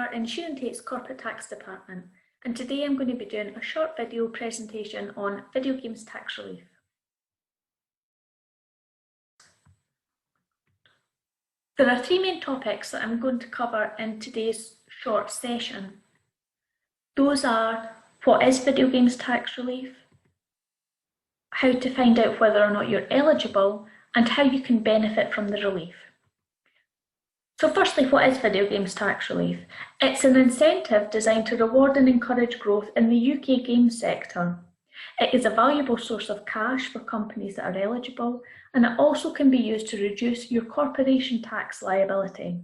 VGTR in Chiene Tait's Corporate Tax Department, and today I'm going to be doing a short video presentation on video games tax relief. There are three main topics that I'm going to cover in today's short session. Those are: what is video games tax relief, how to find out whether or not you're eligible, and how you can benefit from the relief. So firstly, what is video games tax relief? It's an incentive designed to reward and encourage growth in the UK games sector. It is a valuable source of cash for companies that are eligible, and it also can be used to reduce your corporation tax liability.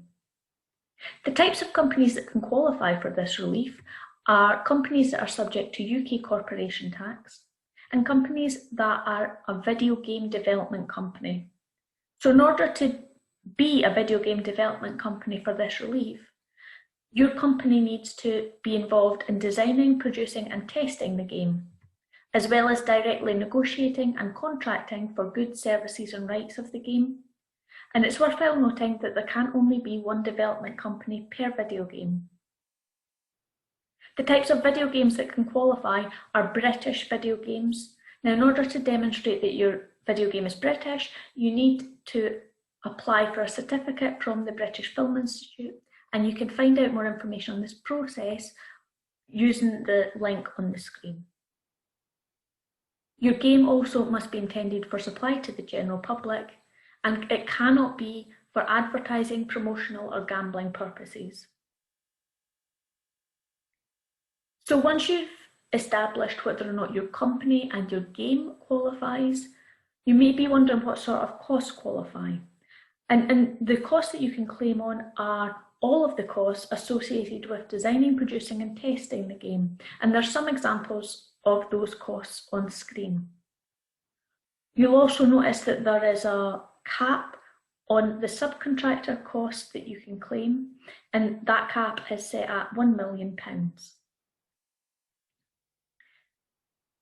The types of companies that can qualify for this relief are companies that are subject to UK corporation tax and companies that are a video game development company. So in order to be a video game development company for this relief, your company needs to be involved in designing, producing and testing the game, as well as directly negotiating and contracting for goods, services and rights of the game. And it's worthwhile noting that there can only be one development company per video game. The types of video games that can qualify are British video games. Now, in order to demonstrate that your video game is British, you need to apply for a certificate from the British Film Institute, and you can find out more information on this process using the link on the screen. Your game also must be intended for supply to the general public, and it cannot be for advertising, promotional or gambling purposes. So once you've established whether or not your company and your game qualifies, you may be wondering what sort of costs qualify. And the costs that you can claim on are all of the costs associated with designing, producing and testing the game. And there's some examples of those costs on screen. You'll also notice that there is a cap on the subcontractor costs that you can claim, and that cap is set at £1 million.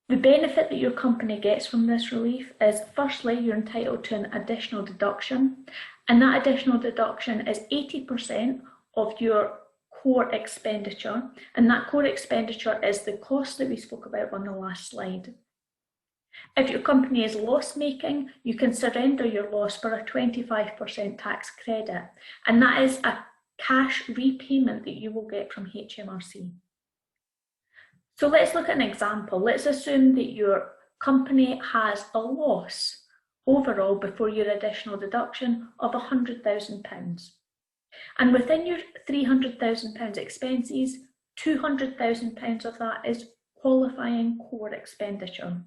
The benefit that your company gets from this relief is, firstly, you're entitled to an additional deduction, and that additional deduction is 80% of your core expenditure, and that core expenditure is the cost that we spoke about on the last slide. If your company is loss-making, you can surrender your loss for a 25% tax credit, and that is a cash repayment that you will get from HMRC. So let's look at an example. Let's assume that your company has a loss overall before your additional deduction of £100,000. And within your £300,000 expenses, £200,000 of that is qualifying core expenditure.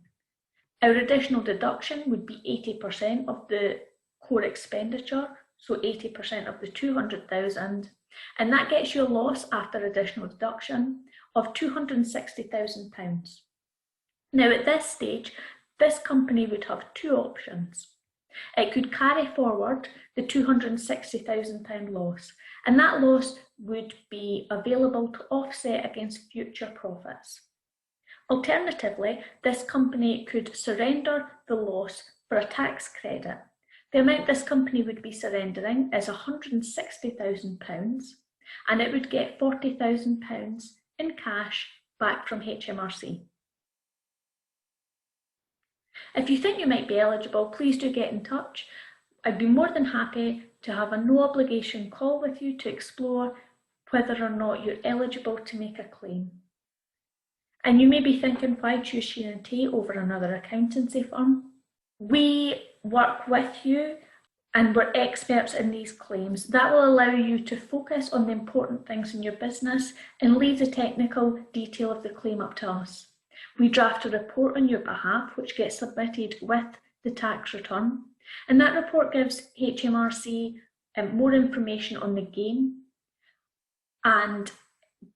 Our additional deduction would be 80% of the core expenditure, so 80% of the 200,000, and that gets you a loss after additional deduction of £260,000. Now at this stage, this company would have two options. It could carry forward the £260,000 loss, and that loss would be available to offset against future profits. Alternatively, this company could surrender the loss for a tax credit. The amount this company would be surrendering is £160,000, and it would get £40,000 in cash back from HMRC. If you think you might be eligible, please do get in touch. I'd be more than happy to have a no obligation call with you to explore whether or not you're eligible to make a claim. And you may be thinking, why choose Chiene & Tait over another accountancy firm? We work with you and we're experts in these claims. That will allow you to focus on the important things in your business and leave the technical detail of the claim up to us. We draft a report on your behalf, which gets submitted with the tax return, and that report gives HMRC more information on the game and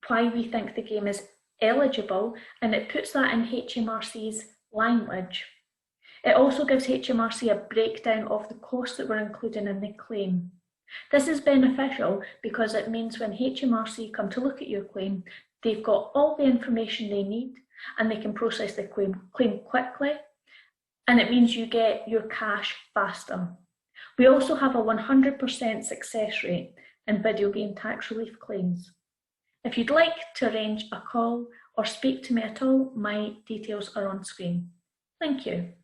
why we think the game is eligible, and it puts that in HMRC's language. It also gives HMRC a breakdown of the costs that we're including in the claim. This is beneficial because it means when HMRC come to look at your claim, they've got all the information they need and they can process the claim quickly, and it means you get your cash faster. We also have a 100% success rate in video game tax relief claims. If you'd like to arrange a call or speak to me at all, my details are on screen. Thank you.